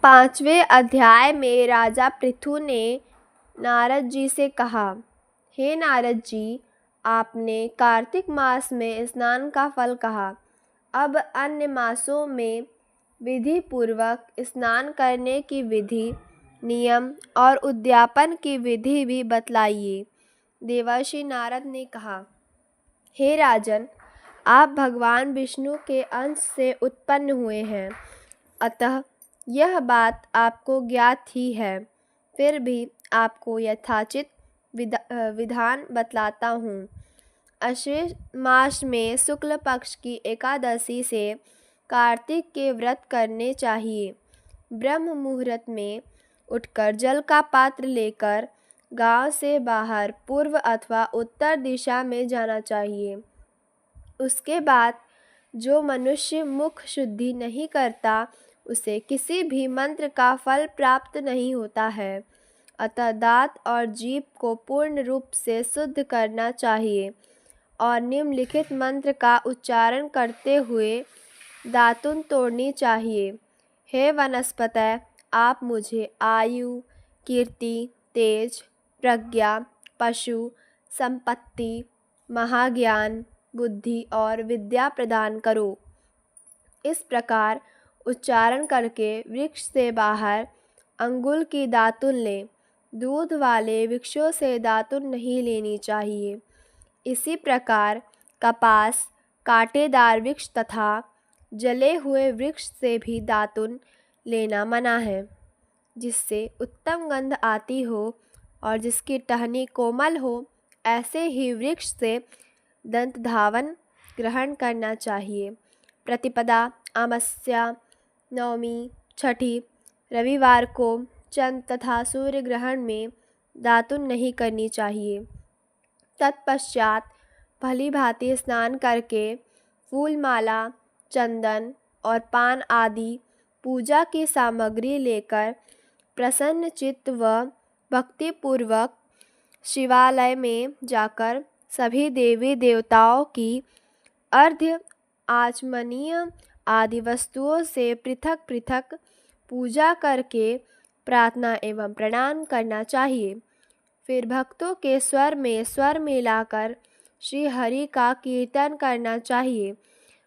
5वें अध्याय में राजा पृथु ने नारद जी से कहा, हे नारद जी, आपने कार्तिक मास में स्नान का फल कहा। अब अन्य मासों में विधि पूर्वक स्नान करने की विधि, नियम और उद्यापन की विधि भी बतलाइए। देवर्षि नारद ने कहा, हे राजन, आप भगवान विष्णु के अंश से उत्पन्न हुए हैं, अतः यह बात आपको ज्ञात ही है। फिर भी आपको यथाचित विधान बतलाता हूँ। अश्विन मास में शुक्ल पक्ष की एकादशी से कार्तिक के व्रत करने चाहिए। ब्रह्म मुहूर्त में उठकर जल का पात्र लेकर गांव से बाहर पूर्व अथवा उत्तर दिशा में जाना चाहिए। उसके बाद जो मनुष्य मुख शुद्धि नहीं करता, उसे किसी भी मंत्र का फल प्राप्त नहीं होता है। अतः दांत और जीभ को पूर्ण रूप से शुद्ध करना चाहिए और निम्नलिखित मंत्र का उच्चारण करते हुए दातुन तोड़नी चाहिए। हे वनस्पतय, आप मुझे आयु, कीर्ति, तेज, प्रज्ञा, पशु, संपत्ति, महाज्ञान, बुद्धि और विद्या प्रदान करो। इस प्रकार उच्चारण करके वृक्ष से बाहर अंगुल की दातुन लें। दूध वाले वृक्षों से दातुन नहीं लेनी चाहिए। इसी प्रकार कपास, कांटेदार वृक्ष तथा जले हुए वृक्ष से भी दातुन लेना मना है। जिससे उत्तम गंध आती हो और जिसकी टहनी कोमल हो, ऐसे ही वृक्ष से दंत धावन ग्रहण करना चाहिए। प्रतिपदा, अमावस्या, नवमी, छठी, रविवार को चंद्र तथा सूर्य ग्रहण में दातुन नहीं करनी चाहिए। तत्पश्चात भली भांति स्नान करके फूल माला, चंदन और पान आदि पूजा की सामग्री लेकर प्रसन्न चित्त व भक्तिपूर्वक शिवालय में जाकर सभी देवी देवताओं की अर्घ्य, आचमनीय आदि वस्तुओं से पृथक पृथक पूजा करके प्रार्थना एवं प्रणाम करना चाहिए। फिर भक्तों के स्वर में स्वर मिलाकर श्री हरि का कीर्तन करना चाहिए।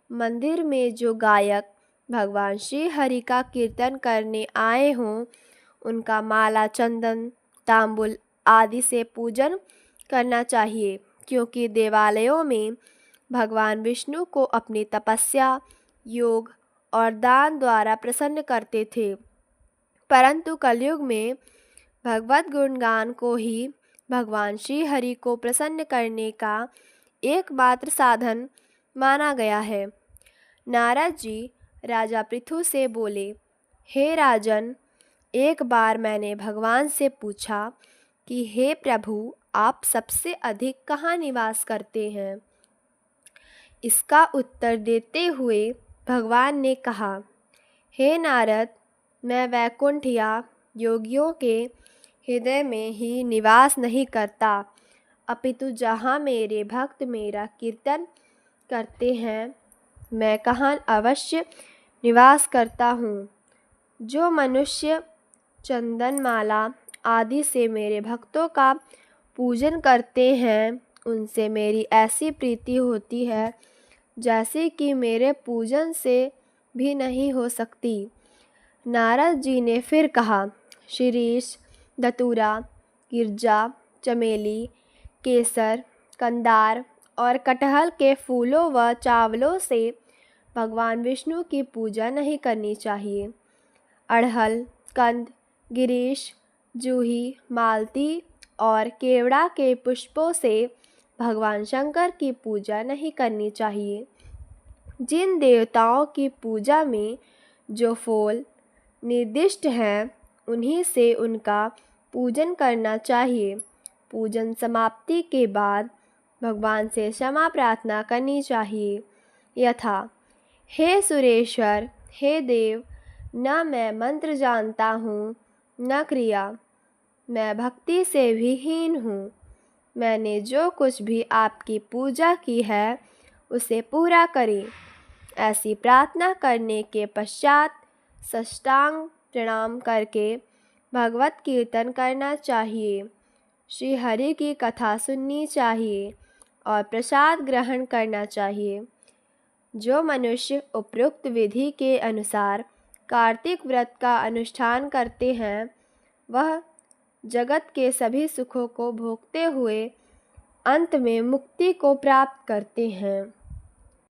मंदिर में जो गायक भगवान श्री हरि का कीर्तन करने आए हों, उनका माला, चंदन, तांबुल आदि से पूजन करना चाहिए, क्योंकि देवालयों में भगवान विष्णु को अपनी तपस्या, योग और दान द्वारा प्रसन्न करते थे। परंतु कलयुग में भगवत गुणगान को ही भगवान श्री हरि को प्रसन्न करने का एकमात्र साधन माना गया है। नारद जी राजा पृथु से बोले, हे राजन, एक बार मैंने भगवान से पूछा कि हे प्रभु, आप सबसे अधिक कहाँ निवास करते हैं। इसका उत्तर देते हुए भगवान ने कहा, हे नारद, मैं वैकुंठ या योगियों के हृदय में ही निवास नहीं करता, अपितु जहाँ मेरे भक्त मेरा कीर्तन करते हैं, मैं कहाँ अवश्य निवास करता हूँ। जो मनुष्य चंदन माला आदि से मेरे भक्तों का पूजन करते हैं, उनसे मेरी ऐसी प्रीति होती है जैसे कि मेरे पूजन से भी नहीं हो सकती। नारद जी ने फिर कहा, शिरीष, धतूरा, गिरजा, चमेली, केसर, कंदार और कटहल के फूलों व चावलों से भगवान विष्णु की पूजा नहीं करनी चाहिए। अड़हल, कंद, गिरीश, जूही, मालती और केवड़ा के पुष्पों से भगवान शंकर की पूजा नहीं करनी चाहिए। जिन देवताओं की पूजा में जो फूल निर्दिष्ट हैं, उन्हीं से उनका पूजन करना चाहिए। पूजन समाप्ति के बाद भगवान से क्षमा प्रार्थना करनी चाहिए, यथा, हे सुरेश्वर, हे देव, न मैं मंत्र जानता हूँ न क्रिया, मैं भक्ति से भी हीन हूँ। मैंने जो कुछ भी आपकी पूजा की है, उसे पूरा करें। ऐसी प्रार्थना करने के पश्चात साष्टांग प्रणाम करके भगवत कीर्तन करना चाहिए, श्री हरि की कथा सुननी चाहिए और प्रसाद ग्रहण करना चाहिए। जो मनुष्य उपयुक्त विधि के अनुसार कार्तिक व्रत का अनुष्ठान करते हैं, वह जगत के सभी सुखों को भोगते हुए अंत में मुक्ति को प्राप्त करते हैं।